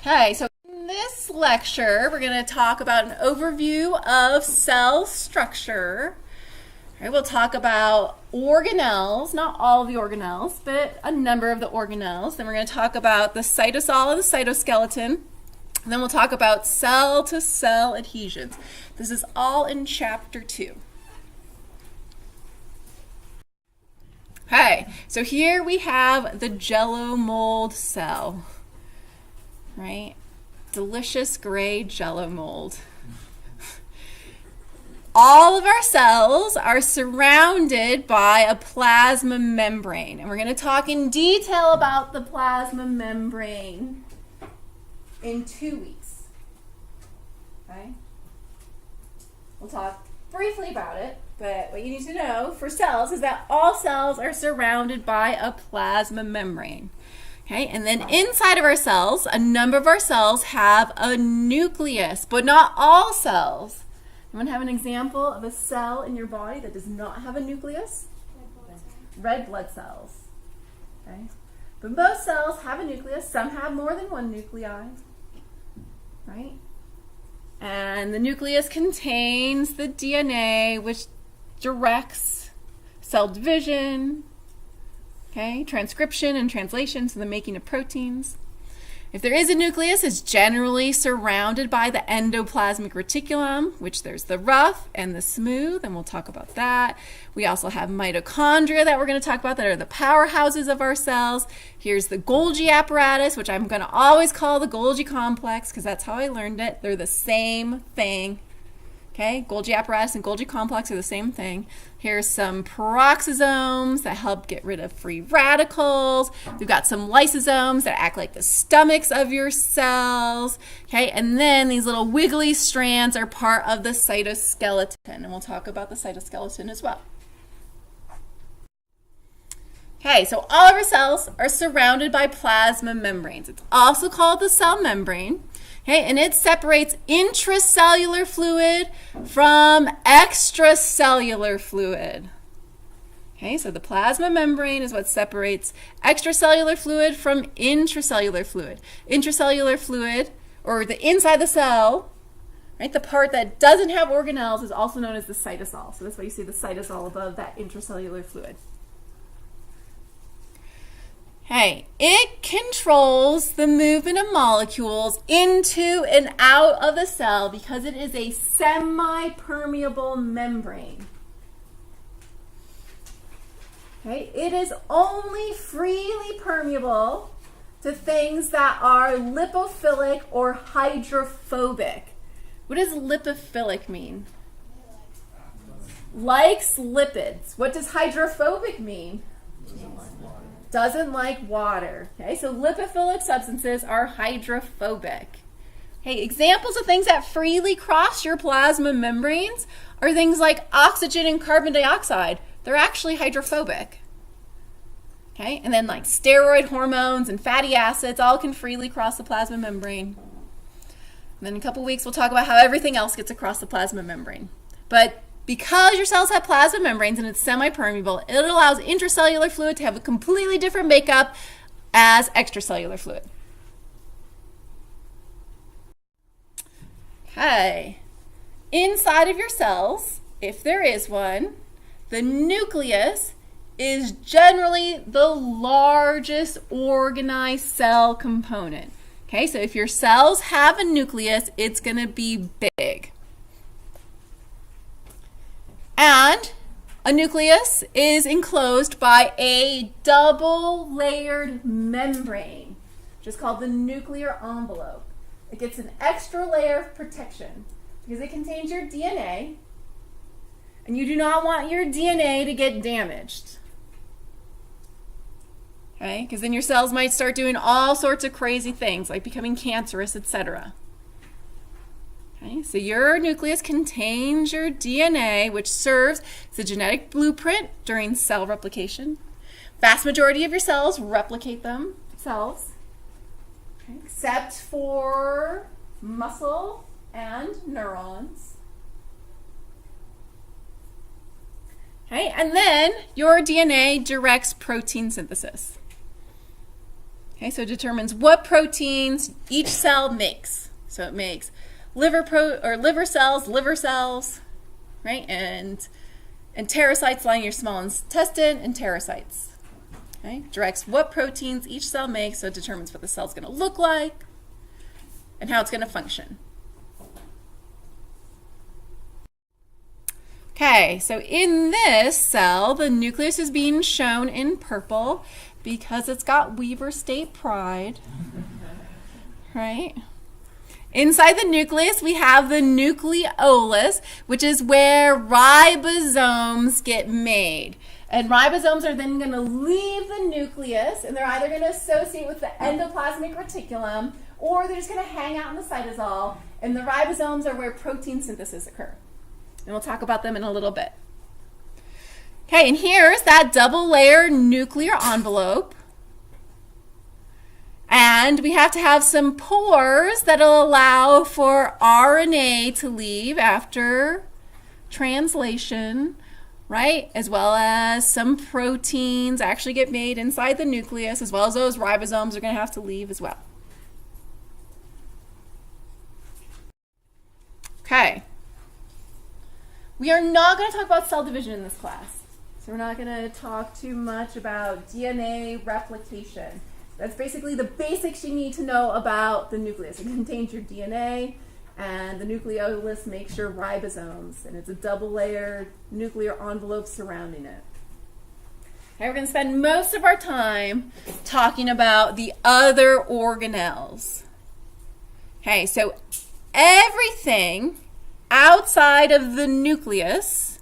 Okay, so in this lecture, we're going to talk about an overview of cell structure. All right, we'll talk about organelles, not all of the organelles, but a number of the organelles. Then we're going to talk about the cytosol and the cytoskeleton. And then we'll talk about cell-to-cell adhesions. This is all in Chapter 2. Okay, so here we have the Jello mold cell. Right? Delicious gray Jello mold. All of our cells are surrounded by a plasma membrane. And we're going to talk in detail about the plasma membrane in 2 weeks. Okay? We'll talk briefly about it, but what you need to know for cells is that all cells are surrounded by a plasma membrane. Okay, and then inside of our cells, a number of our cells have a nucleus, but not all cells. You want to have an example of a cell in your body that does not have a nucleus? Red blood cells. Okay, but most cells have a nucleus. Some have more than one nuclei. Right? And the nucleus contains the DNA, which directs cell division, okay, transcription and translation, so the making of proteins. If there is a nucleus, it's generally surrounded by the endoplasmic reticulum, which there's the rough and the smooth, and we'll talk about that. We also have mitochondria that we're going to talk about that are the powerhouses of our cells. Here's the Golgi apparatus, which I'm going to always call the Golgi complex because that's how I learned it. They're the same thing. Okay, Golgi apparatus and Golgi complex are the same thing. Here's some peroxisomes that help get rid of free radicals. We've got some lysosomes that act like the stomachs of your cells. Okay, and then these little wiggly strands are part of the cytoskeleton, and we'll talk about the cytoskeleton as well. Okay, so all of our cells are surrounded by plasma membranes. It's also called the cell membrane. Okay, and it separates intracellular fluid from extracellular fluid. Okay, so the plasma membrane is what separates extracellular fluid from intracellular fluid. Intracellular fluid, or the inside the cell, right, the part that doesn't have organelles, is also known as the cytosol. So that's why you see the cytosol above that intracellular fluid. Hey, it controls the movement of molecules into and out of the cell because it is a semi-permeable membrane. Okay, it is only freely permeable to things that are lipophilic or hydrophobic. What does lipophilic mean? Likes lipids. What does hydrophobic mean? Doesn't like water. Okay, so lipophilic substances are hydrophobic. Okay, examples of things that freely cross your plasma membranes are things like oxygen and carbon dioxide. They're actually hydrophobic. Okay, and then like steroid hormones and fatty acids all can freely cross the plasma membrane. And then in a couple weeks we'll talk about how everything else gets across the plasma membrane. But because your cells have plasma membranes and it's semi-permeable, it allows intracellular fluid to have a completely different makeup as extracellular fluid. Okay. Inside of your cells, if there is one, the nucleus is generally the largest organized cell component. Okay, so if your cells have a nucleus, it's going to be big. And a nucleus is enclosed by a double-layered membrane, which is called the nuclear envelope. It gets an extra layer of protection because it contains your DNA, and you do not want your DNA to get damaged. Okay? Because then your cells might start doing all sorts of crazy things, like becoming cancerous, etc. Okay, so your nucleus contains your DNA, which serves as a genetic blueprint during cell replication. Vast majority of your cells replicate themselves, okay, except for muscle and neurons. Okay, and then your DNA directs protein synthesis. Okay, so it determines what proteins each cell makes. So it makes liver cells, right? And enterocytes lining your small intestine, and enterocytes. Okay, directs what proteins each cell makes, so it determines what the cell's going to look like and how it's going to function. Okay, so in this cell, the nucleus is being shown in purple because it's got Weaver State pride, right? Inside the nucleus, we have the nucleolus, which is where ribosomes get made. And ribosomes are then going to leave the nucleus, and they're either going to associate with the endoplasmic reticulum, or they're just going to hang out in the cytosol, and the ribosomes are where protein synthesis occurs. And we'll talk about them in a little bit. Okay, and here's that double-layer nuclear envelope. And we have to have some pores that'll allow for RNA to leave after translation, right? As well as some proteins actually get made inside the nucleus, as well as those ribosomes are going to have to leave as well. Okay. We are not going to talk about cell division in this class. So we're not going to talk too much about DNA replication. That's basically the basics you need to know about the nucleus. It contains your DNA, and the nucleolus makes your ribosomes, and it's a double-layered nuclear envelope surrounding it. Okay, we're going to spend most of our time talking about the other organelles. Okay, so everything outside of the nucleus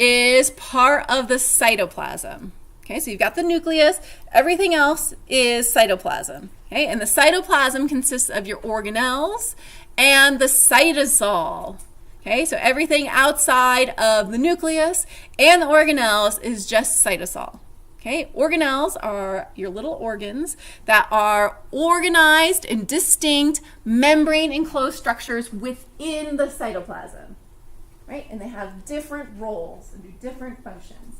is part of the cytoplasm. Okay, so you've got the nucleus, everything else is cytoplasm. Okay, and the cytoplasm consists of your organelles and the cytosol. Okay, so everything outside of the nucleus and the organelles is just cytosol. Okay, organelles are your little organs that are organized in distinct membrane-enclosed structures within the cytoplasm, right? And they have different roles and do different functions.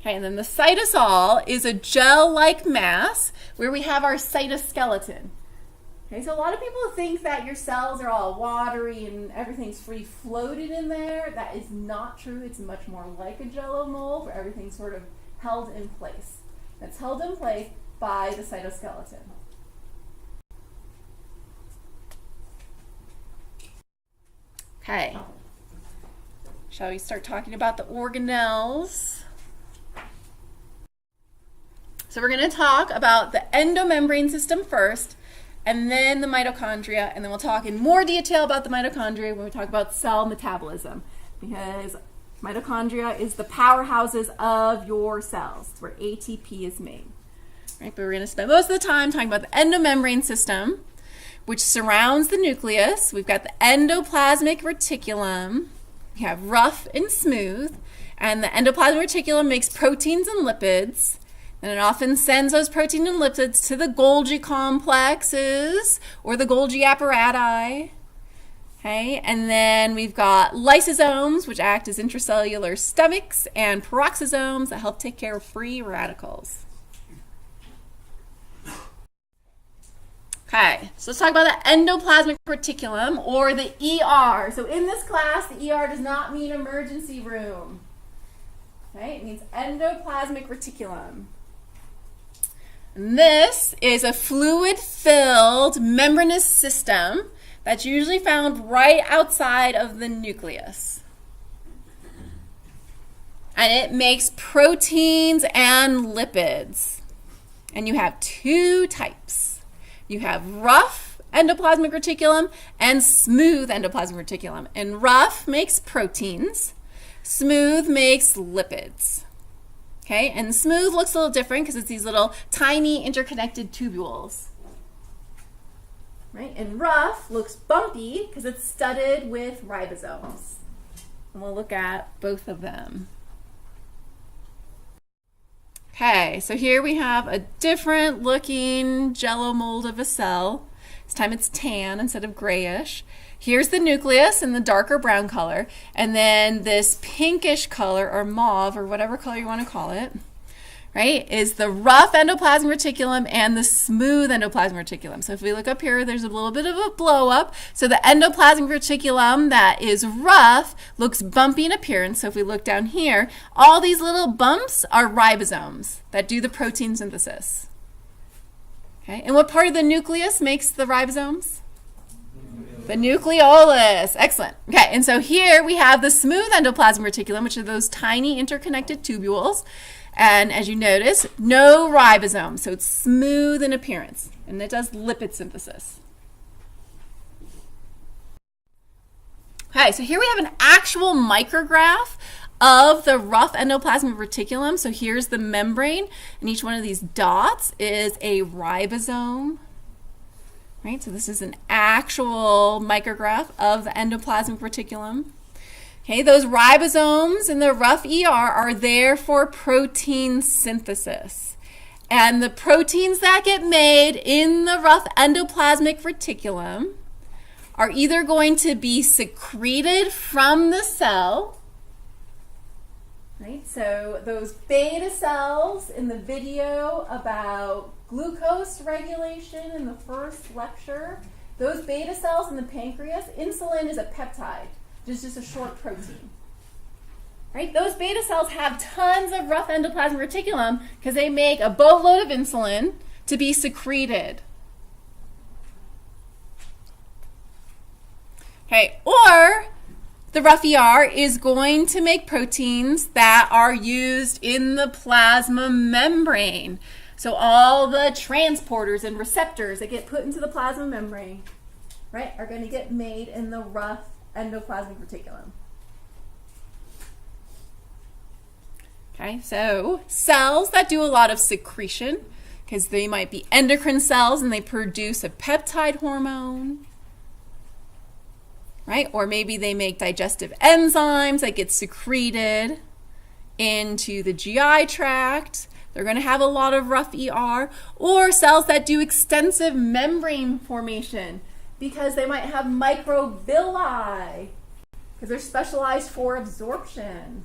Okay, and then the cytosol is a gel-like mass where we have our cytoskeleton. Okay, so a lot of people think that your cells are all watery and everything's free floating in there. That is not true. It's much more like a Jell-O mold where everything's sort of held in place. That's held in place by the cytoskeleton. Okay, shall we start talking about the organelles? So we're going to talk about the endomembrane system first, and then the mitochondria, and then we'll talk in more detail about the mitochondria when we talk about cell metabolism, because mitochondria is the powerhouses of your cells. It's where ATP is made. Right? But we're going to spend most of the time talking about the endomembrane system, which surrounds the nucleus. We've got the endoplasmic reticulum. We have rough and smooth, and the endoplasmic reticulum makes proteins and lipids. And it often sends those proteins and lipids to the Golgi complexes or the Golgi apparati. Okay, and then we've got lysosomes, which act as intracellular stomachs, and peroxisomes that help take care of free radicals. Okay, so let's talk about the endoplasmic reticulum, or the ER. So in this class, the ER does not mean emergency room. Okay, it means endoplasmic reticulum. And this is a fluid-filled membranous system that's usually found right outside of the nucleus. And it makes proteins and lipids. And you have two types. You have rough endoplasmic reticulum and smooth endoplasmic reticulum. And rough makes proteins. Smooth makes lipids. Okay, and smooth looks a little different because it's these little tiny interconnected tubules. Right, and rough looks bumpy because it's studded with ribosomes. And we'll look at both of them. Okay, so here we have a different looking Jell-O mold of a cell. This time it's tan instead of grayish. Here's the nucleus in the darker brown color, and then this pinkish color, or mauve, or whatever color you want to call it, right, is the rough endoplasmic reticulum and the smooth endoplasmic reticulum. So if we look up here, there's a little bit of a blow up. So the endoplasmic reticulum that is rough looks bumpy in appearance. So if we look down here, all these little bumps are ribosomes that do the protein synthesis. Okay, and what part of the nucleus makes the ribosomes? The nucleolus. Excellent. Okay, and so here we have the smooth endoplasmic reticulum, which are those tiny interconnected tubules. And as you notice, no ribosomes, so it's smooth in appearance, and it does lipid synthesis. Okay, so here we have an actual micrograph of the rough endoplasmic reticulum. So here's the membrane, and each one of these dots is a ribosome. Right, so this is an actual micrograph of the endoplasmic reticulum. Okay, those ribosomes in the rough ER are there for protein synthesis. And the proteins that get made in the rough endoplasmic reticulum are either going to be secreted from the cell, right? So those beta cells in the video about glucose regulation in the first lecture, those beta cells in the pancreas, insulin is a peptide. It's just a short protein. Right? Those beta cells have tons of rough endoplasmic reticulum because they make a boatload of insulin to be secreted. Okay, or the rough ER is going to make proteins that are used in the plasma membrane. So all the transporters and receptors that get put into the plasma membrane, right, are going to get made in the rough endoplasmic reticulum. Okay, so cells that do a lot of secretion, because they might be endocrine cells and they produce a peptide hormone, right? Or maybe they make digestive enzymes that get secreted into the GI tract. They're going to have a lot of rough ER. Or cells that do extensive membrane formation, because they might have microvilli, because they're specialized for absorption.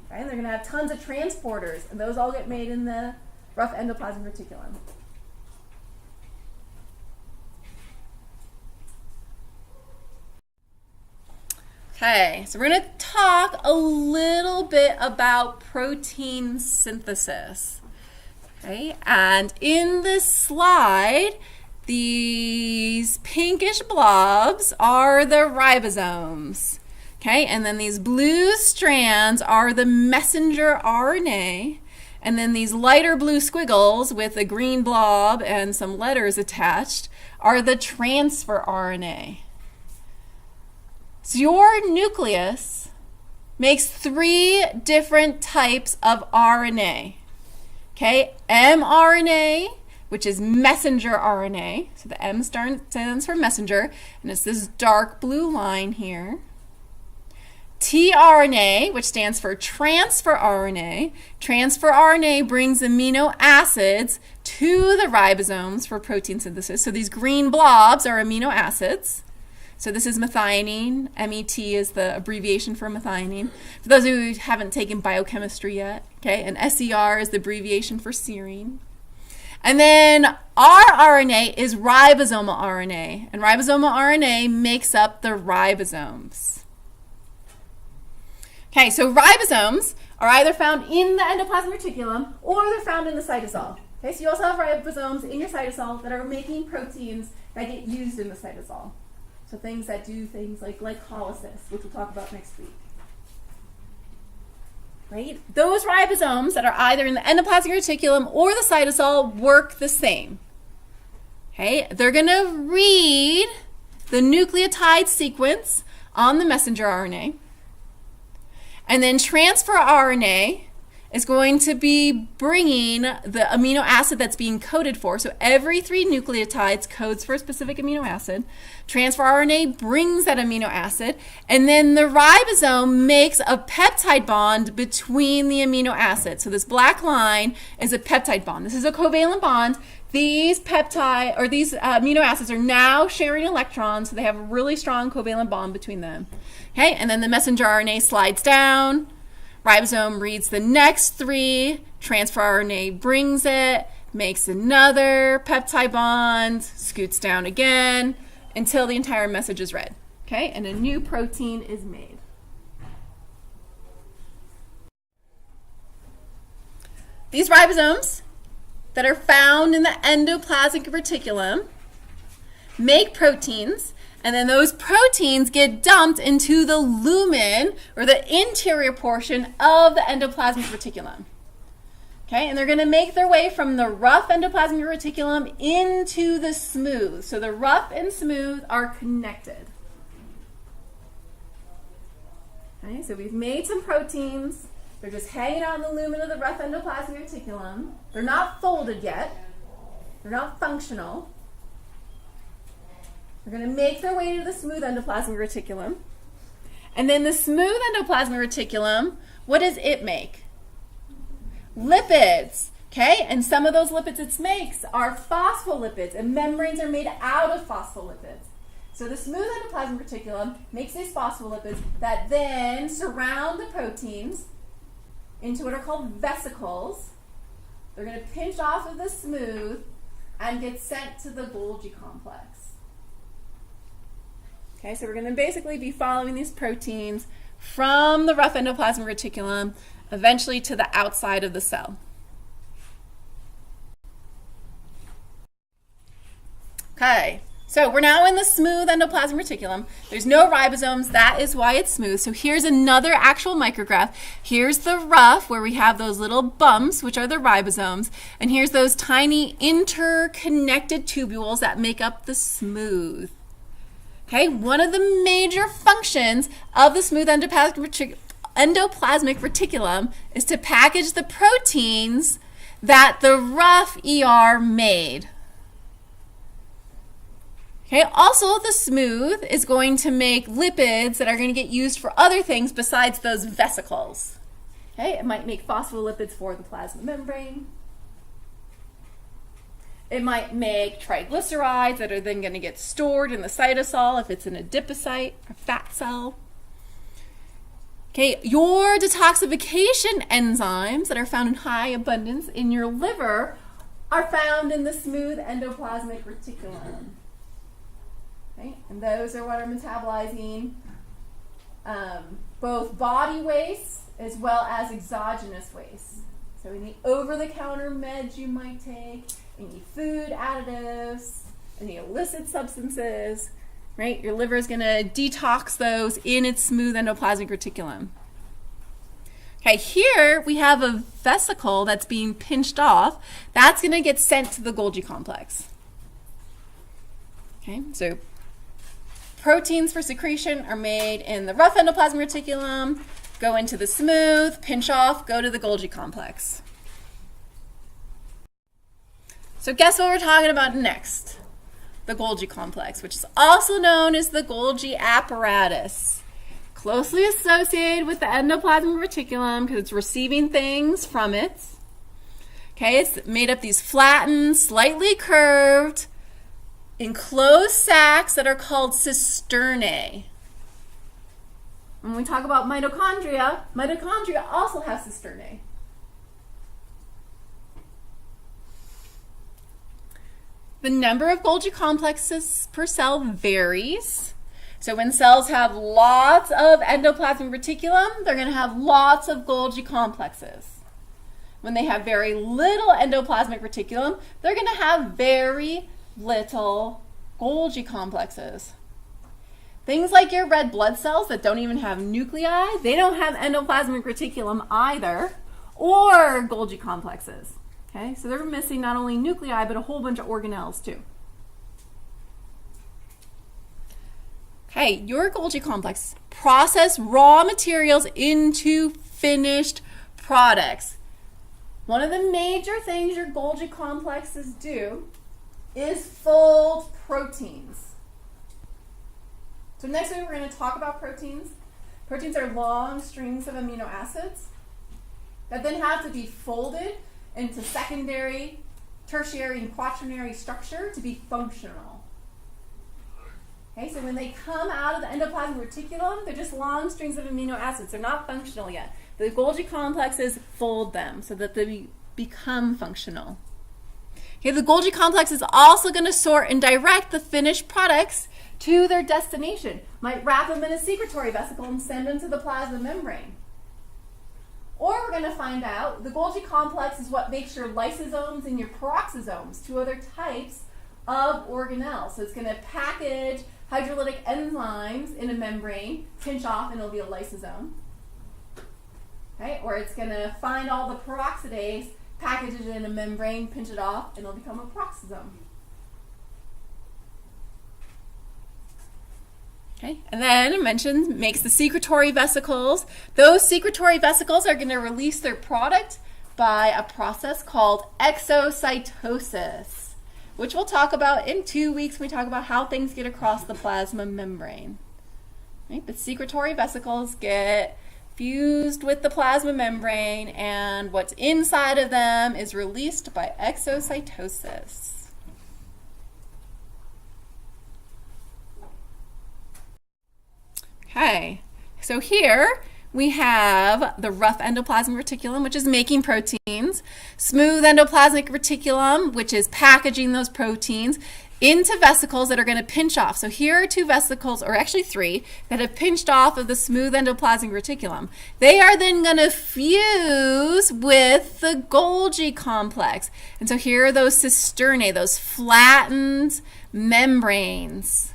Okay? And they're going to have tons of transporters, and those all get made in the rough endoplasmic reticulum. Okay, so we're going to talk a little bit about protein synthesis. Okay, and in this slide, these pinkish blobs are the ribosomes, okay? And then these blue strands are the messenger RNA, and then these lighter blue squiggles with a green blob and some letters attached are the transfer RNA. So your nucleus makes 3 different types of RNA, okay? mRNA, which is messenger RNA. So the M stands for messenger, and it's this dark blue line here. tRNA, which stands for transfer RNA. Transfer RNA brings amino acids to the ribosomes for protein synthesis. So these green blobs are amino acids. So this is methionine. MET is the abbreviation for methionine. For those who haven't taken biochemistry yet, okay, and SER is the abbreviation for serine. And then rRNA is ribosomal RNA, and ribosomal RNA makes up the ribosomes. Okay, so ribosomes are either found in the endoplasmic reticulum or they're found in the cytosol. Okay, so you also have ribosomes in your cytosol that are making proteins that get used in the cytosol. So things that do things like glycolysis, which we'll talk about next week. Right? Those ribosomes that are either in the endoplasmic reticulum or the cytosol work the same. Okay? They're going to read the nucleotide sequence on the messenger RNA. And then transfer RNA is going to be bringing the amino acid that's being coded for. So every 3 nucleotides codes for a specific amino acid. Transfer RNA brings that amino acid, and then the ribosome makes a peptide bond between the amino acids. So this black line is a peptide bond. This is a covalent bond. These amino acids are now sharing electrons, so they have a really strong covalent bond between them. Okay, and then the messenger RNA slides down. Ribosome reads the next 3, Transfer RNA brings it, makes another peptide bond, scoots down again until the entire message is read. Okay, and a new protein is made. These ribosomes that are found in the endoplasmic reticulum make proteins, and then those proteins get dumped into the lumen, or the interior portion of the endoplasmic reticulum. Okay, and they're going to make their way from the rough endoplasmic reticulum into the smooth. So the rough and smooth are connected. Okay, so we've made some proteins. They're just hanging out in the lumen of the rough endoplasmic reticulum. They're not folded yet. They're not functional. They're going to make their way to the smooth endoplasmic reticulum. And then the smooth endoplasmic reticulum, what does it make? Lipids. Okay, and some of those lipids it makes are phospholipids, and membranes are made out of phospholipids. So the smooth endoplasmic reticulum makes these phospholipids that then surround the proteins into what are called vesicles. They're going to pinch off of the smooth and get sent to the Golgi complex. Okay, so we're going to basically be following these proteins from the rough endoplasmic reticulum eventually to the outside of the cell. Okay, so we're now in the smooth endoplasmic reticulum. There's no ribosomes. That is why it's smooth. So here's another actual micrograph. Here's the rough, where we have those little bumps, which are the ribosomes. And here's those tiny interconnected tubules that make up the smooth. Okay, one of the major functions of the smooth endoplasmic reticulum is to package the proteins that the rough ER made. Okay, also the smooth is going to make lipids that are going to get used for other things besides those vesicles. Okay, it might make phospholipids for the plasma membrane. It might make triglycerides that are then going to get stored in the cytosol if it's an adipocyte or fat cell. Okay, your detoxification enzymes that are found in high abundance in your liver are found in the smooth endoplasmic reticulum. Okay, and those are what are metabolizing both body waste as well as exogenous waste. So any over-the-counter meds you might take, any food additives, any illicit substances, right? Your liver is going to detox those in its smooth endoplasmic reticulum. Okay, here we have a vesicle that's being pinched off. That's going to get sent to the Golgi complex. Okay, so proteins for secretion are made in the rough endoplasmic reticulum, go into the smooth, pinch off, go to the Golgi complex. So guess what we're talking about next? The Golgi complex, which is also known as the Golgi apparatus. Closely associated with the endoplasmic reticulum because it's receiving things from it. Okay, it's made up these flattened, slightly curved, enclosed sacs that are called cisternae. When we talk about mitochondria also have cisternae. The number of Golgi complexes per cell varies. So when cells have lots of endoplasmic reticulum, they're going to have lots of Golgi complexes. When they have very little endoplasmic reticulum, they're going to have very little Golgi complexes. Things like your red blood cells that don't even have nuclei, they don't have endoplasmic reticulum either, or Golgi complexes. Okay, so they're missing not only nuclei, but a whole bunch of organelles too. Okay, your Golgi complex process raw materials into finished products. One of the major things your Golgi complexes do is fold proteins. So next week we're going to talk about proteins. Proteins are long strings of amino acids that then have to be folded into secondary, tertiary, and quaternary structure to be functional. Okay, so when they come out of the endoplasmic reticulum, they're just long strings of amino acids. They're not functional yet. The Golgi complexes fold them so that they become functional. Okay, the Golgi complex is also going to sort and direct the finished products to their destination. Might wrap them in a secretory vesicle and send them to the plasma membrane. Or we're going to find out the Golgi complex is what makes your lysosomes and your peroxisomes, two other types of organelles. So it's going to package hydrolytic enzymes in a membrane, pinch off, and it'll be a lysosome. Okay? Or it's going to find all the peroxidase, package it in a membrane, pinch it off, and it'll become a peroxisome. Okay, and then it mentions makes the secretory vesicles. Those secretory vesicles are going to release their product by a process called exocytosis, which we'll talk about in 2 weeks when we talk about how things get across the plasma membrane. Right? The secretory vesicles get fused with the plasma membrane, and what's inside of them is released by exocytosis. Okay, so here we have the rough endoplasmic reticulum, which is making proteins, smooth endoplasmic reticulum, which is packaging those proteins into vesicles that are going to pinch off. So here are 2 vesicles, or actually 3, that have pinched off of the smooth endoplasmic reticulum. They are then going to fuse with the Golgi complex. And so here are those cisternae, those flattened membranes.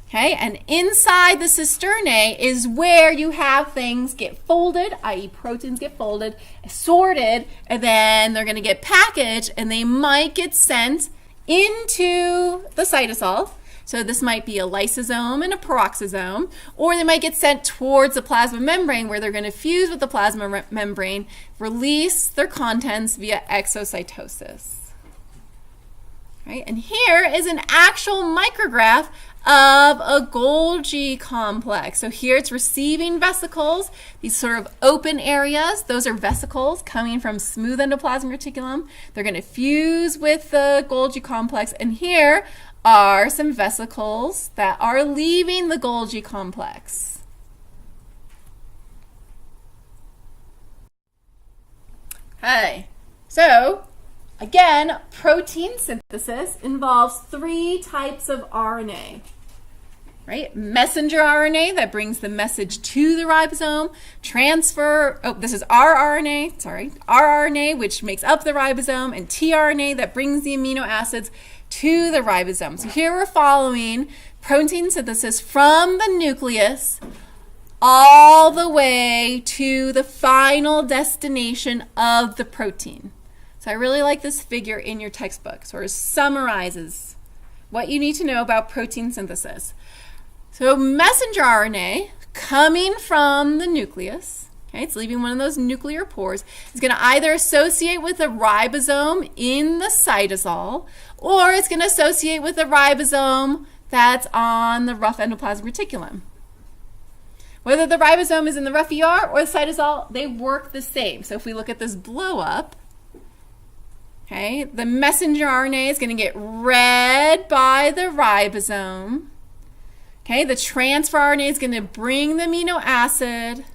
Okay, and inside the cisternae is where you have things get folded, i.e. proteins get folded, sorted, and then they're going to get packaged, and they might get sent into the cytosol. So this might be a lysosome and a peroxisome, or they might get sent towards the plasma membrane where they're going to fuse with the plasma membrane, release their contents via exocytosis. Right? And here is an actual micrograph of a Golgi complex. So here it's receiving vesicles, these sort of open areas. Those are vesicles coming from smooth endoplasmic reticulum. They're going to fuse with the Golgi complex. And here are some vesicles that are leaving the Golgi complex. Okay, so again, protein synthesis involves 3 types of RNA, right? Messenger RNA that brings the message to the ribosome, this is rRNA, which makes up the ribosome, and tRNA that brings the amino acids to the ribosome. So here we're following protein synthesis from the nucleus all the way to the final destination of the protein. So I really like this figure in your textbook. Sort of summarizes what you need to know about protein synthesis. So messenger RNA coming from the nucleus, okay, it's leaving one of those nuclear pores, is going to either associate with a ribosome in the cytosol, or it's going to associate with a ribosome that's on the rough endoplasmic reticulum. Whether the ribosome is in the rough ER or the cytosol, they work the same. So if we look at this blow up, okay, the messenger RNA is going to get read by the ribosome. Okay, the transfer RNA is going to bring the amino acid.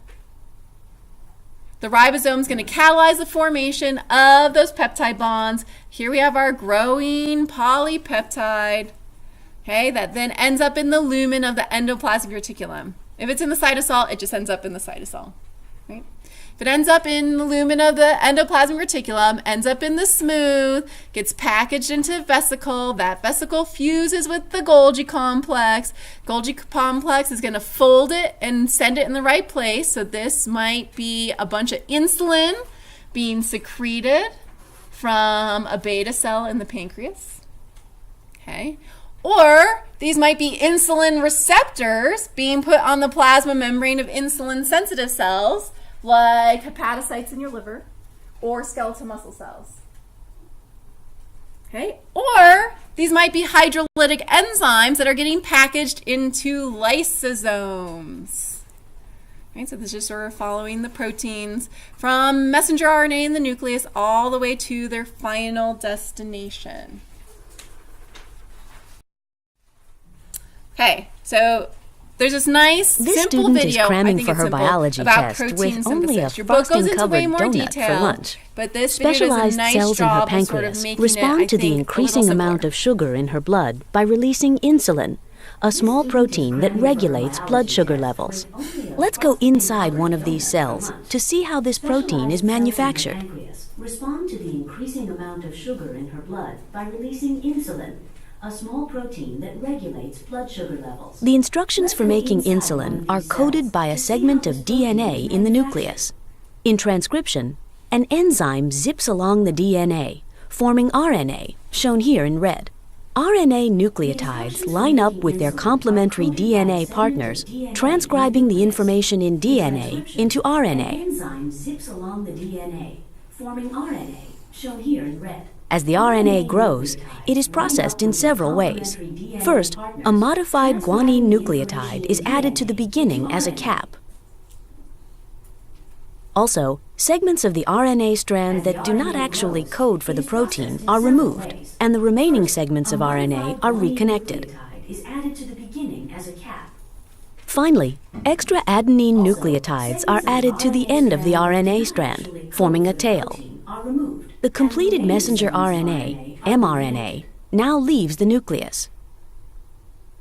The ribosome is going to catalyze the formation of those peptide bonds. Here we have our growing polypeptide, okay, that then ends up in the lumen of the endoplasmic reticulum. If it's in the cytosol, it just ends up in the cytosol, right? If it ends up in the lumen of the endoplasmic reticulum, ends up in the smooth, gets packaged into a vesicle, that vesicle fuses with the Golgi complex. Golgi complex is going to fold it and send it in the right place. So this might be a bunch of insulin being secreted from a beta cell in the pancreas. Okay. Or these might be insulin receptors being put on the plasma membrane of insulin-sensitive cells, like hepatocytes in your liver, or skeletal muscle cells. Okay? Or these might be hydrolytic enzymes that are getting packaged into lysosomes. Okay, so this is sort of following the proteins from messenger RNA in the nucleus all the way to their final destination. Okay, so There's this nice, This simple student video, is cramming I think for it's her simple, biology about test protein with only a synthesis. Your book goes into way frosting-covered more donut detail, for lunch. but this video does a Specialized nice cells in her job of sort of pancreas making respond it, I to the think, increasing amount of sugar in her blood by releasing insulin, a small protein that regulates blood sugar levels. Let's go inside one of these cells to see how this protein is manufactured. Respond to the increasing amount of sugar in her blood by releasing insulin, a small protein that regulates blood sugar levels. The instructions for making insulin are coded by a segment of DNA in the nucleus. In transcription, an enzyme zips along the DNA, forming RNA, shown here in red. RNA nucleotides line up with their complementary DNA partners, transcribing the information in DNA into RNA. An enzyme zips along the DNA, forming RNA, shown here in red. As the RNA grows, it is processed in several ways. First, a modified guanine nucleotide is added to the beginning as a cap. Also, segments of the RNA strand that do not actually code for the protein are removed, and the remaining segments of RNA are reconnected. Finally, extra adenine nucleotides are added to the end of the RNA strand, forming a tail. The completed messenger RNA, mRNA, now leaves the nucleus.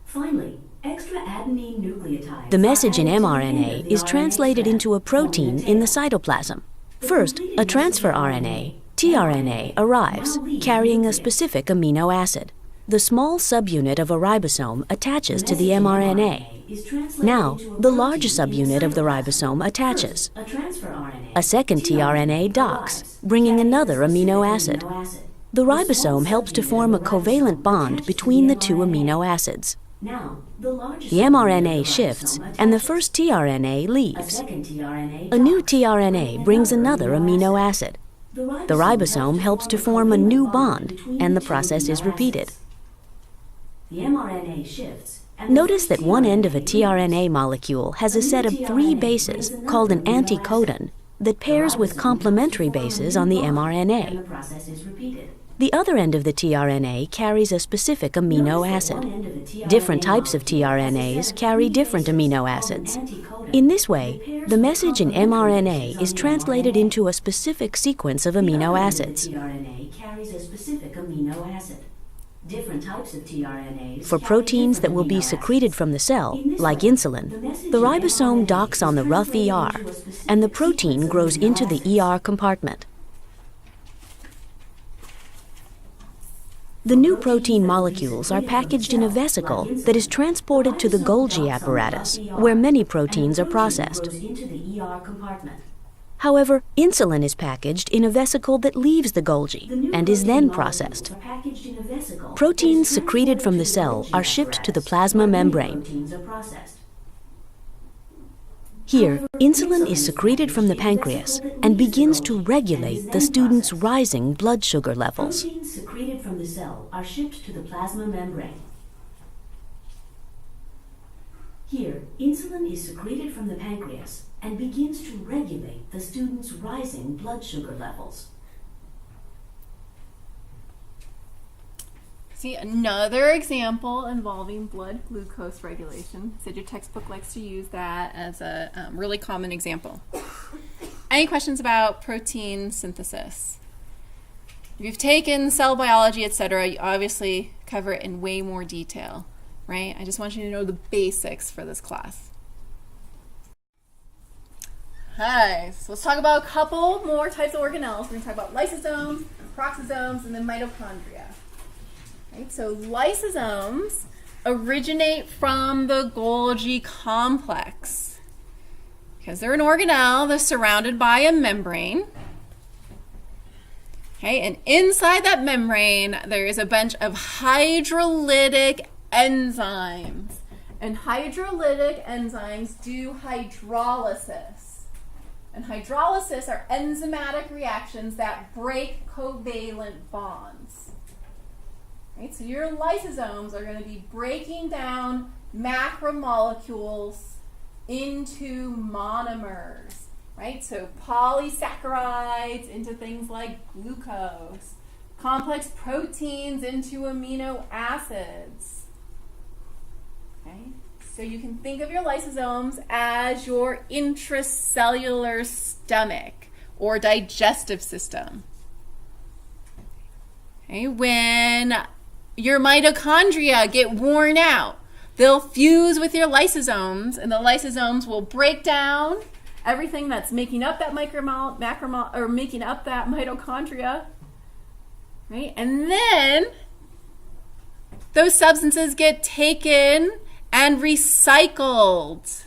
Finally, extra adenine nucleotides. The message in mRNA is translated into a protein in the cytoplasm. First, a transfer RNA, tRNA, arrives, carrying a specific amino acid. The small subunit of a ribosome attaches to the mRNA. Now, the large subunit of the ribosome attaches. A second tRNA docks, bringing another amino acid. The ribosome helps to form a covalent bond between the two amino acids. The mRNA shifts, and the first tRNA leaves. A new tRNA brings another amino acid. The ribosome helps to form a new bond, and the process is repeated. Notice that one end of a tRNA molecule has a set of 3 bases, called an anticodon, that pairs with complementary bases on the mRNA. The other end of the tRNA carries a specific amino acid. Different types of tRNAs carry different amino acids. In this way, the message in mRNA is translated into a specific sequence of amino acids. For proteins that will be secreted from the cell, like insulin, the ribosome docks on the rough ER, and the protein grows into the ER compartment. The new protein molecules are packaged in a vesicle that is transported to the Golgi apparatus, where many proteins are processed. However, insulin is packaged in a vesicle that leaves the Golgi and is then processed. Proteins secreted from the cell are shipped to the plasma membrane. Here, insulin is secreted from the pancreas and begins to regulate the student's rising blood sugar levels. Proteins secreted from the cell are shipped to the plasma membrane. Here, insulin is secreted from the pancreas and begins to regulate the student's rising blood sugar levels. See, another example involving blood glucose regulation. Said your textbook likes to use that as a really common example. Any questions about protein synthesis? If you've taken cell biology, etc., you obviously cover it in way more detail, right? I just want you to know the basics for this class. Hi, so let's talk about a couple more types of organelles. We're going to talk about lysosomes, peroxisomes, and then mitochondria. Right, so lysosomes originate from the Golgi complex because they're an organelle that's surrounded by a membrane. Okay, and inside that membrane, there is a bunch of hydrolytic enzymes. And hydrolytic enzymes do hydrolysis. And hydrolysis are enzymatic reactions that break covalent bonds. Right, so your lysosomes are going to be breaking down macromolecules into monomers. Right, so polysaccharides into things like glucose, complex proteins into amino acids. Okay, So you can think of your lysosomes as your intracellular stomach or digestive system. Okay, when your mitochondria get worn out, they'll fuse with your lysosomes, and the lysosomes will break down everything that's making up that making up that mitochondria, right? And then those substances get taken and recycled.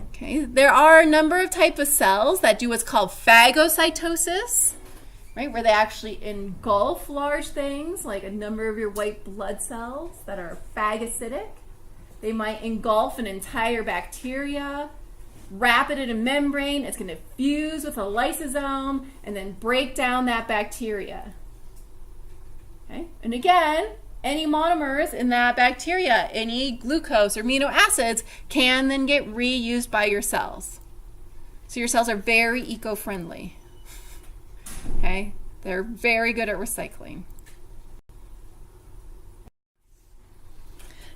Okay, there are a number of types of cells that do what's called phagocytosis, right, where they actually engulf large things, like a number of your white blood cells that are phagocytic. They might engulf an entire bacteria, wrap it in a membrane. It's going to fuse with a lysosome and then break down that bacteria. Okay, and again, any monomers in that bacteria, any glucose or amino acids, can then get reused by your cells. So your cells are very eco-friendly. Okay, they're very good at recycling.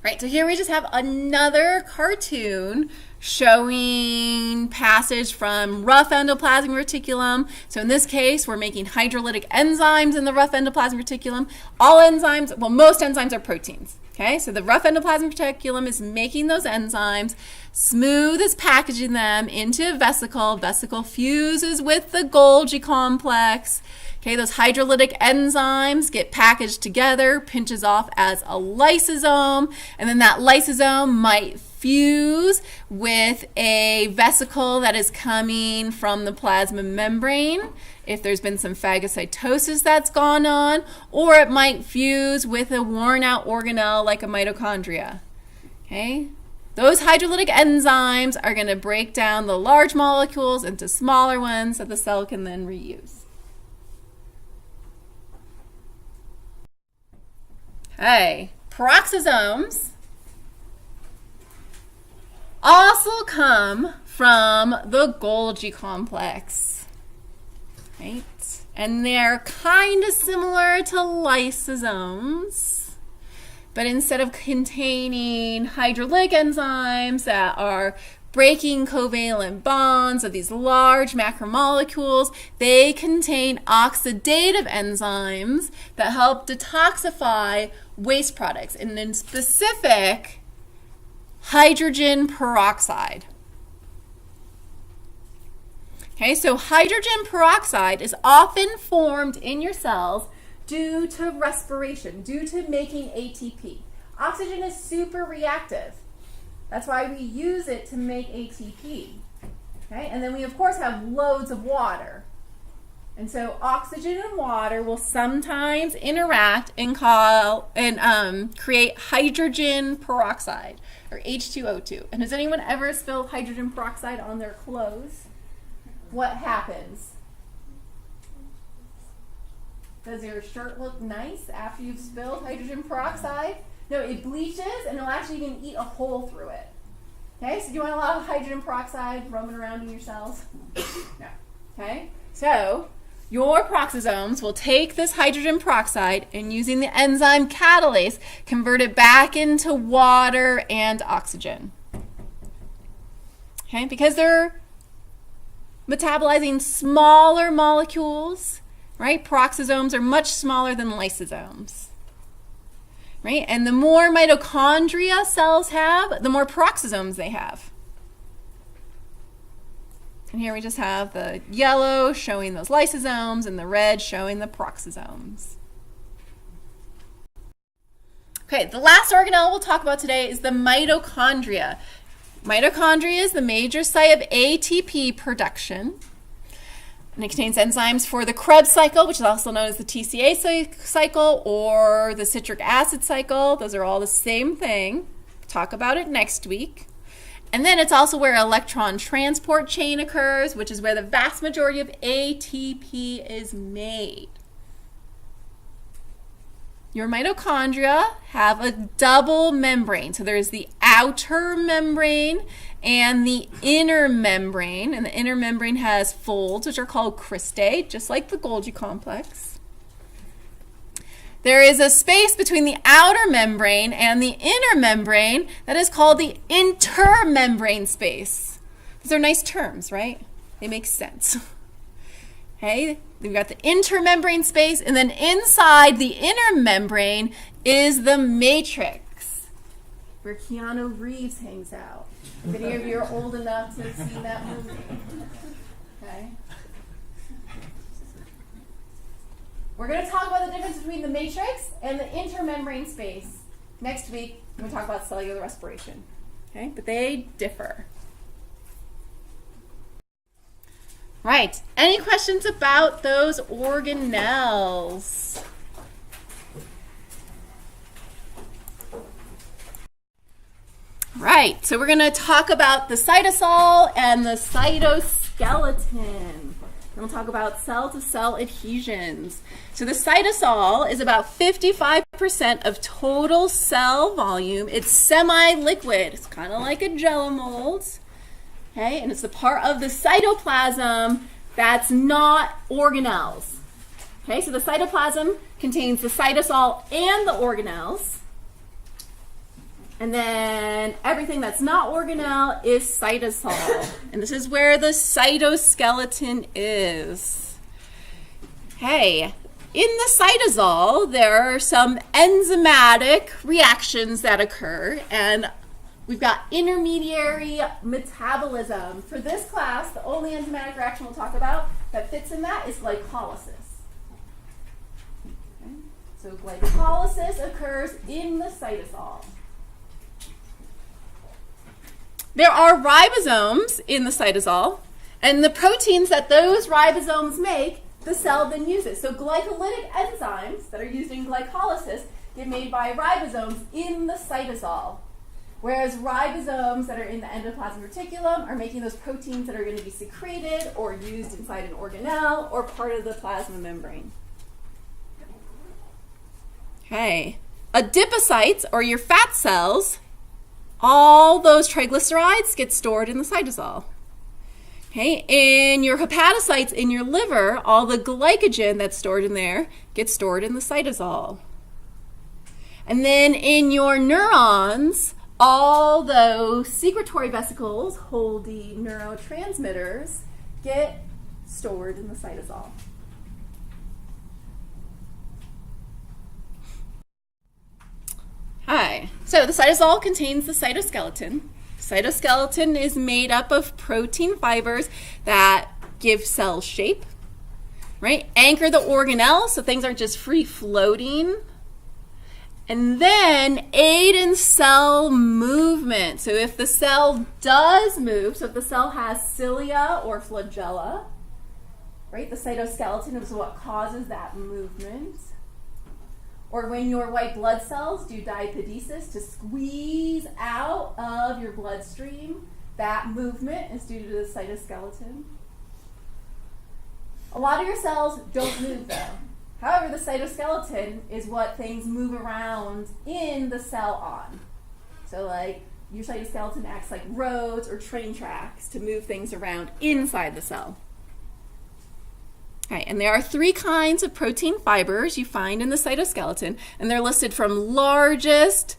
Right, so here we just have another cartoon showing passage from rough endoplasmic reticulum. So in this case, we're making hydrolytic enzymes in the rough endoplasmic reticulum. All enzymes, well, most enzymes are proteins. Okay, so the rough endoplasmic reticulum is making those enzymes. Smooth is packaging them into a vesicle. Vesicle fuses with the Golgi complex. Okay, those hydrolytic enzymes get packaged together, pinches off as a lysosome, and then that lysosome might fuse with a vesicle that is coming from the plasma membrane, if there's been some phagocytosis that's gone on, or it might fuse with a worn out organelle like a mitochondria. Okay? Those hydrolytic enzymes are going to break down the large molecules into smaller ones that the cell can then reuse. Okay, peroxisomes also come from the Golgi complex, right? And they're kind of similar to lysosomes, but instead of containing hydrolytic enzymes that are breaking covalent bonds of these large macromolecules, they contain oxidative enzymes that help detoxify waste products, and in specific, hydrogen peroxide. Okay, so hydrogen peroxide is often formed in your cells due to respiration, due to making ATP. Oxygen is super reactive. That's why we use it to make ATP. Okay, and then we of course have loads of water. And so oxygen and water will sometimes interact and create hydrogen peroxide, or H2O2. And has anyone ever spilled hydrogen peroxide on their clothes? What happens? Does your shirt look nice after you've spilled hydrogen peroxide? No, it bleaches and it'll actually even eat a hole through it. Okay, so do you want a lot of hydrogen peroxide roaming around in your cells? No. Okay, so your peroxisomes will take this hydrogen peroxide and using the enzyme catalase, convert it back into water and oxygen. Okay, because they're metabolizing smaller molecules, right? Peroxisomes are much smaller than lysosomes. Right? And the more mitochondria cells have, the more peroxisomes they have. And here we just have the yellow showing those lysosomes and the red showing the peroxisomes. Okay, the last organelle we'll talk about today is the mitochondria. Mitochondria is the major site of ATP production. And it contains enzymes for the Krebs cycle, which is also known as the TCA cycle, or the citric acid cycle. Those are all the same thing. We'll talk about it next week. And then it's also where electron transport chain occurs, which is where the vast majority of ATP is made. Your mitochondria have a double membrane. So there's the outer membrane and the inner membrane. And the inner membrane has folds, which are called cristae, just like the Golgi complex. there is a space between the outer membrane and the inner membrane that is called the intermembrane space. These are nice terms, right? They make sense. Okay, we've got the intermembrane space, and then inside the inner membrane is the matrix, where Keanu Reeves hangs out. If any of you are old enough to have seen that movie. Okay. We're going to talk about the difference between the matrix and the intermembrane space next week when we talk about cellular respiration. Okay, but they differ. Right. Any questions about those organelles? Right. So we're going to talk about the cytosol and the cytoskeleton. And we'll talk about cell-to-cell adhesions. So the cytosol is about 55% of total cell volume. It's semi-liquid. It's kind of like a Jell-O mold. Okay, and it's the part of the cytoplasm that's not organelles. Okay, so the cytoplasm contains the cytosol and the organelles. And then everything that's not organelle is cytosol. And this is where the cytoskeleton is. Okay, in the cytosol, there are some enzymatic reactions that occur, and we've got intermediary metabolism. For this class, the only enzymatic reaction we'll talk about that fits in that is glycolysis. Okay? So glycolysis occurs in the cytosol. There are ribosomes in the cytosol, and the proteins that those ribosomes make, the cell then uses. So glycolytic enzymes that are used in glycolysis get made by ribosomes in the cytosol. Whereas ribosomes that are in the endoplasmic reticulum are making those proteins that are going to be secreted or used inside an organelle or part of the plasma membrane. Okay. Adipocytes, or your fat cells, all those triglycerides get stored in the cytosol. Okay. In your hepatocytes in your liver, all the glycogen that's stored in there gets stored in the cytosol. And then in your neurons, all those secretory vesicles holding neurotransmitters get stored in the cytosol. Hi. So the cytosol contains the cytoskeleton. Cytoskeleton is made up of protein fibers that give cells shape, right? Anchor the organelles so things aren't just free floating. And then aid in cell movement. So if the cell does move, so if the cell has cilia or flagella, right, the cytoskeleton is what causes that movement. Or when your white blood cells do diapedesis to squeeze out of your bloodstream, that movement is due to the cytoskeleton. A lot of your cells don't move though. However, the cytoskeleton is what things move around in the cell on. So like your cytoskeleton acts like roads or train tracks to move things around inside the cell. Okay, and there are 3 kinds of protein fibers you find in the cytoskeleton, and they're listed from largest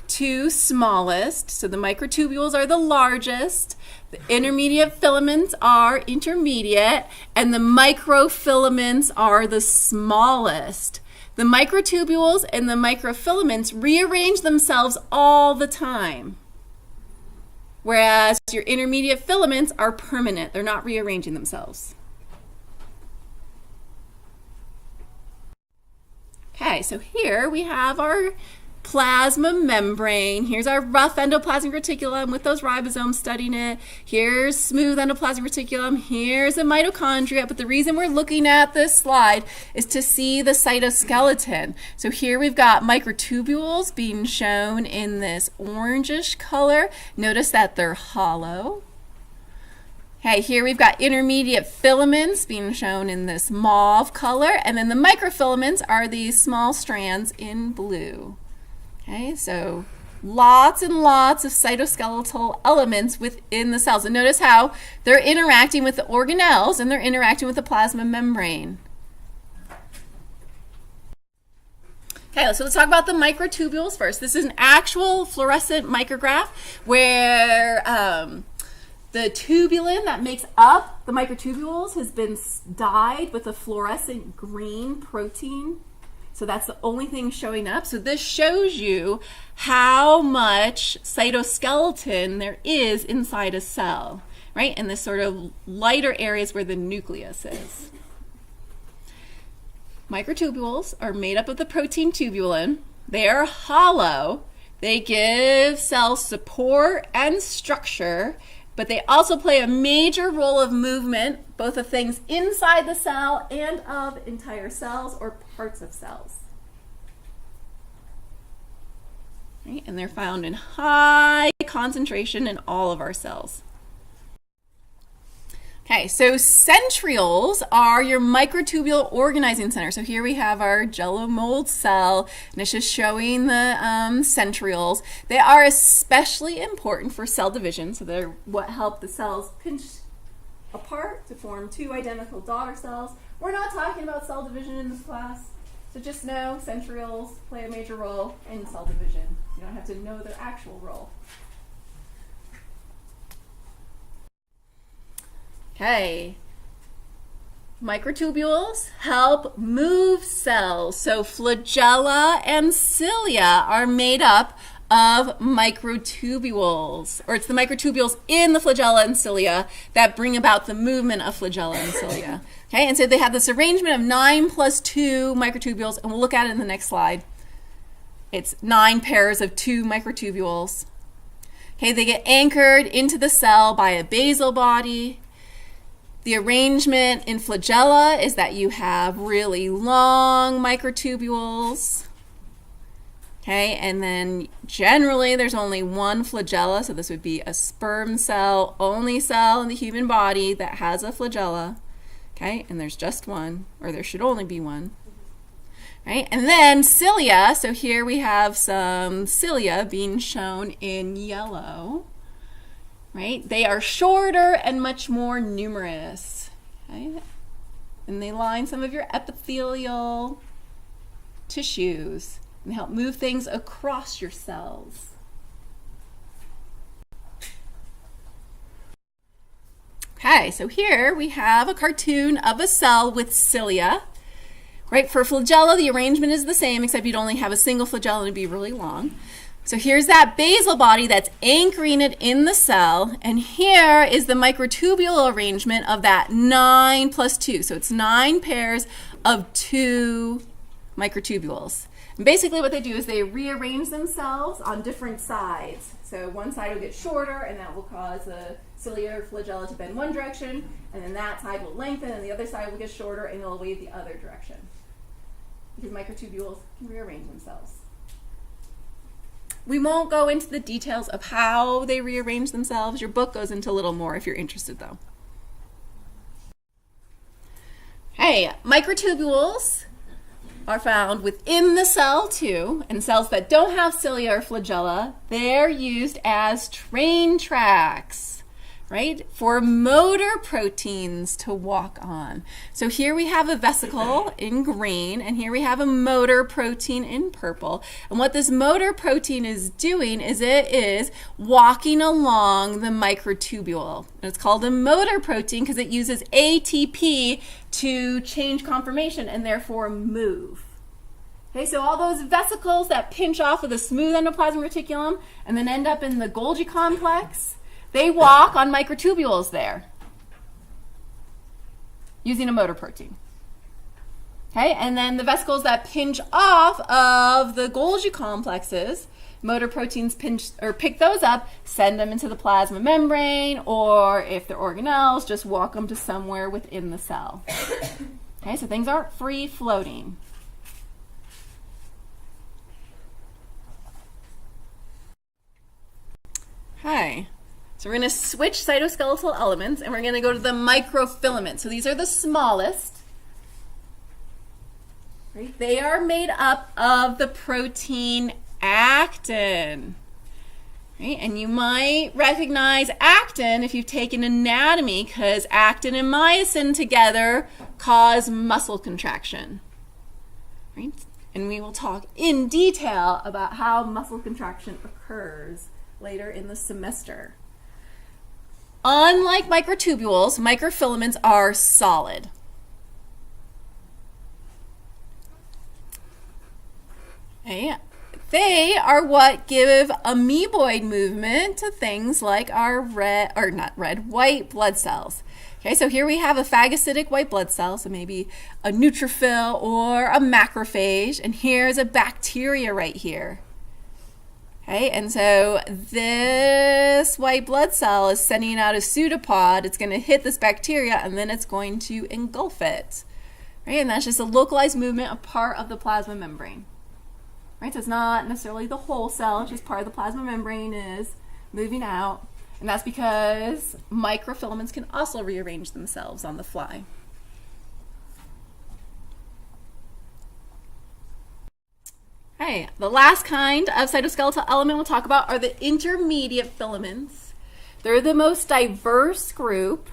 to smallest. So the microtubules are the largest, the intermediate filaments are intermediate, and the microfilaments are the smallest. The microtubules and the microfilaments rearrange themselves all the time, whereas your intermediate filaments are permanent. They're not rearranging themselves. Okay, so here we have our plasma membrane. Here's our rough endoplasmic reticulum with those ribosomes studying it. Here's smooth endoplasmic reticulum. Here's the mitochondria. But the reason we're looking at this slide is to see the cytoskeleton. So here we've got microtubules being shown in this orangish color. Notice that they're hollow. Okay, here we've got intermediate filaments being shown in this mauve color, and then the microfilaments are these small strands in blue. Okay, so lots and lots of cytoskeletal elements within the cells. And notice how they're interacting with the organelles and they're interacting with the plasma membrane. Okay, so let's talk about the microtubules first. This is an actual fluorescent micrograph where the tubulin that makes up the microtubules has been dyed with a fluorescent green protein. So that's the only thing showing up. So this shows you how much cytoskeleton there is inside a cell, right? And this sort of lighter areas where the nucleus is. Microtubules are made up of the protein tubulin. They are hollow. They give cells support and structure, but they also play a major role of movement, both of things inside the cell and of entire cells or parts of cells. Right? And they're found in high concentration in all of our cells. Okay, so centrioles are your microtubule organizing center. So here we have our jello mold cell, and it's just showing the centrioles. They are especially important for cell division, so they're what help the cells pinch apart to form two identical daughter cells. We're not talking about cell division in this class, so just know centrioles play a major role in cell division. You don't have to know their actual role. Okay, microtubules help move cells. So flagella and cilia are made up of microtubules, or it's the microtubules in the flagella and cilia that bring about the movement of flagella and cilia. Okay, and so they have this arrangement of 9 + 2 microtubules, and we'll look at it in the next slide. It's 9 pairs of 2 microtubules. Okay, they get anchored into the cell by a basal body. The arrangement in flagella is that you have really long microtubules. Okay, and then generally there's only one flagella, so this would be a sperm cell, only cell in the human body that has a flagella. Okay, and there's just one, or there should only be one. Right, and then cilia, so here we have some cilia being shown in yellow. Right? They are shorter and much more numerous. Okay? And they line some of your epithelial tissues and help move things across your cells. Okay, so here we have a cartoon of a cell with cilia. Right? For flagella, the arrangement is the same, except you'd only have a single flagella and it'd be really long. So here's that basal body that's anchoring it in the cell, and here is the microtubule arrangement of that 9 + 2. So it's 9 pairs of 2 microtubules. And basically what they do is they rearrange themselves on different sides. So one side will get shorter, and that will cause the cilia or flagella to bend one direction, and then that side will lengthen, and the other side will get shorter, and it'll wave the other direction. Because microtubules can rearrange themselves. We won't go into the details of how they rearrange themselves. Your book goes into a little more if you're interested, though. Hey, microtubules are found within the cell, too, and cells that don't have cilia or flagella, they're used as train tracks, right, for motor proteins to walk on. So here we have a vesicle in green, and here we have a motor protein in purple. And what this motor protein is doing is it is walking along the microtubule. And it's called a motor protein because it uses ATP to change conformation and therefore move. Okay, so all those vesicles that pinch off of the smooth endoplasmic reticulum and then end up in the Golgi complex, they walk on microtubules there using a motor protein. Okay, and then the vesicles that pinch off of the Golgi complexes, motor proteins pick those up, send them into the plasma membrane, or if they're organelles, just walk them to somewhere within the cell. Okay, so things aren't free floating. Okay. So we're going to switch cytoskeletal elements, and we're going to go to the microfilaments. So these are the smallest. Right? They are made up of the protein actin. Right? And you might recognize actin if you've taken anatomy, because actin and myosin together cause muscle contraction. Right? And we will talk in detail about how muscle contraction occurs later in the semester. Unlike microtubules, microfilaments are solid. Okay. They are what give amoeboid movement to things like our white blood cells. Okay, so here we have a phagocytic white blood cell, so maybe a neutrophil or a macrophage, and here's a bacteria right here. Okay, and so this white blood cell is sending out a pseudopod. It's going to hit this bacteria, and then it's going to engulf it. Right, and that's just a localized movement, a part of the plasma membrane. Right, so it's not necessarily the whole cell, it's just part of the plasma membrane is moving out. And that's because microfilaments can also rearrange themselves on the fly. Okay, the last kind of cytoskeletal element we'll talk about are the intermediate filaments. They're the most diverse group.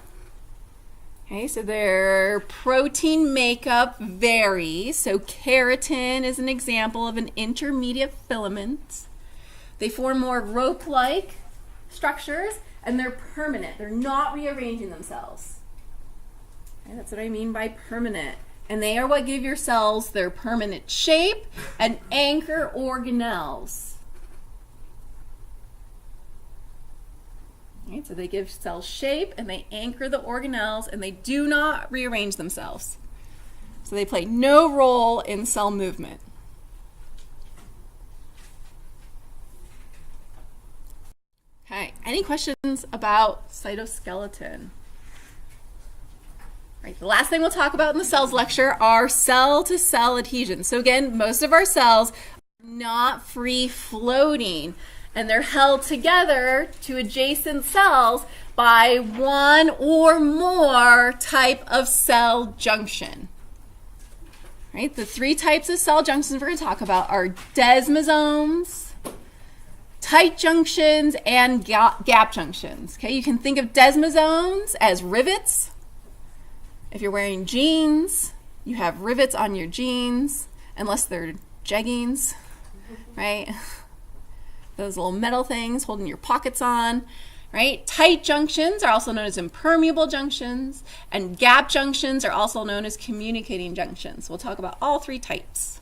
Okay, so their protein makeup varies. So keratin is an example of an intermediate filament. They form more rope-like structures, and they're permanent. They're not rearranging themselves. Okay, that's what I mean by permanent. And they are what give your cells their permanent shape and anchor organelles. Okay, so they give cells shape and they anchor the organelles, and they do not rearrange themselves. So they play no role in cell movement. Okay, any questions about cytoskeleton? Right, the last thing we'll talk about in the cells lecture are cell-to-cell adhesions. So again, most of our cells are not free-floating, and they're held together to adjacent cells by one or more type of cell junction. Right, the three types of cell junctions we're going to talk about are desmosomes, tight junctions, and gap junctions. Okay, you can think of desmosomes as rivets. If you're wearing jeans, you have rivets on your jeans, unless they're jeggings, right? Those little metal things holding your pockets on, right? Tight junctions are also known as impermeable junctions, and gap junctions are also known as communicating junctions. We'll talk about all three types.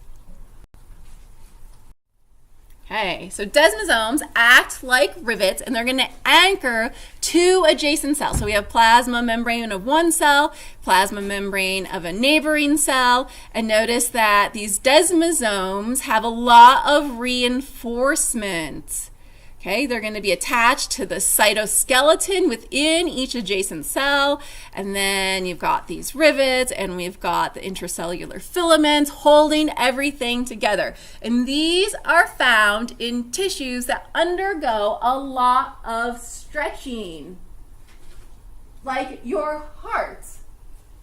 Okay, so desmosomes act like rivets, and they're going to anchor two adjacent cells. So we have plasma membrane of one cell, plasma membrane of a neighboring cell, and notice that these desmosomes have a lot of reinforcement. Okay, they're going to be attached to the cytoskeleton within each adjacent cell, and then you've got these rivets, and we've got the intracellular filaments holding everything together. And these are found in tissues that undergo a lot of stretching, like your heart.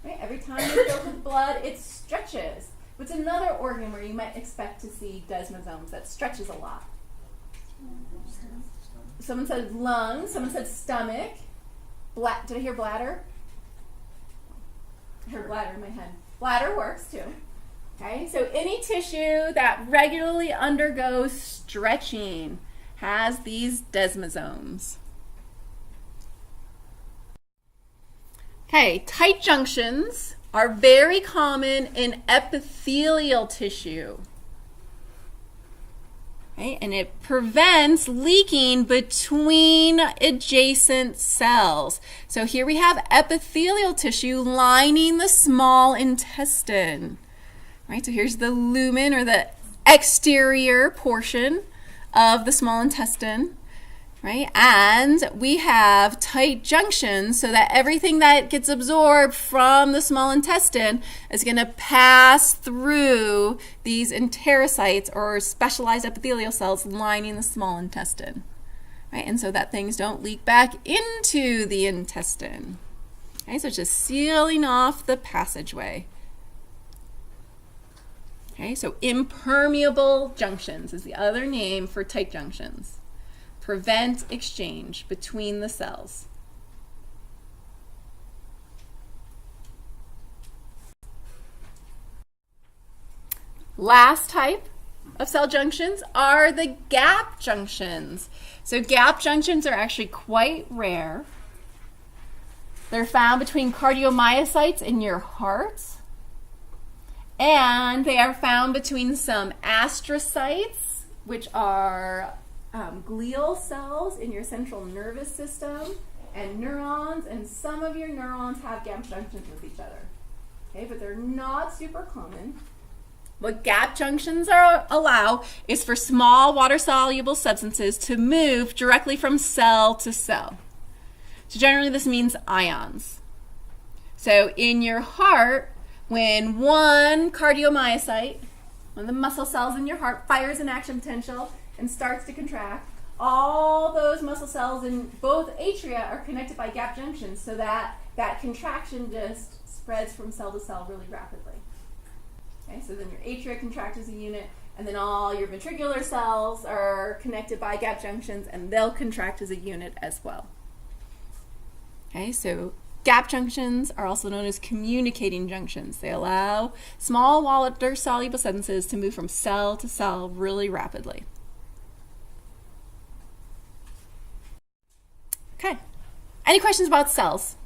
Right? Every time you fill with blood, it stretches. What's another organ where you might expect to see desmosomes that stretches a lot? Someone said lungs. Someone said stomach. Did I hear bladder? I heard bladder in my head. Bladder works too. Okay, so any tissue that regularly undergoes stretching has these desmosomes. Okay, tight junctions are very common in epithelial tissue. Right? And it prevents leaking between adjacent cells. So here we have epithelial tissue lining the small intestine. Right? So here's the lumen, or the exterior portion of the small intestine. Right? And we have tight junctions so that everything that gets absorbed from the small intestine is going to pass through these enterocytes, or specialized epithelial cells lining the small intestine. Right? And so that things don't leak back into the intestine. Okay? So it's just sealing off the passageway. Okay? So impermeable junctions is the other name for tight junctions. Prevent exchange between the cells. Last type of cell junctions are the gap junctions. So gap junctions are actually quite rare. They're found between cardiomyocytes in your heart, and they are found between some astrocytes, which are glial cells in your central nervous system, and neurons, and some of your neurons have gap junctions with each other. Okay, but they're not super common. What gap junctions allow is for small water-soluble substances to move directly from cell to cell. So generally this means ions. So in your heart, when one cardiomyocyte, one of the muscle cells in your heart, fires an action potential and starts to contract, all those muscle cells in both atria are connected by gap junctions, so that that contraction just spreads from cell to cell really rapidly. Okay, so then your atria contract as a unit, and then all your ventricular cells are connected by gap junctions, and they'll contract as a unit as well. Okay, so gap junctions are also known as communicating junctions. They allow small water-soluble substances to move from cell to cell really rapidly. Okay, any questions about cells?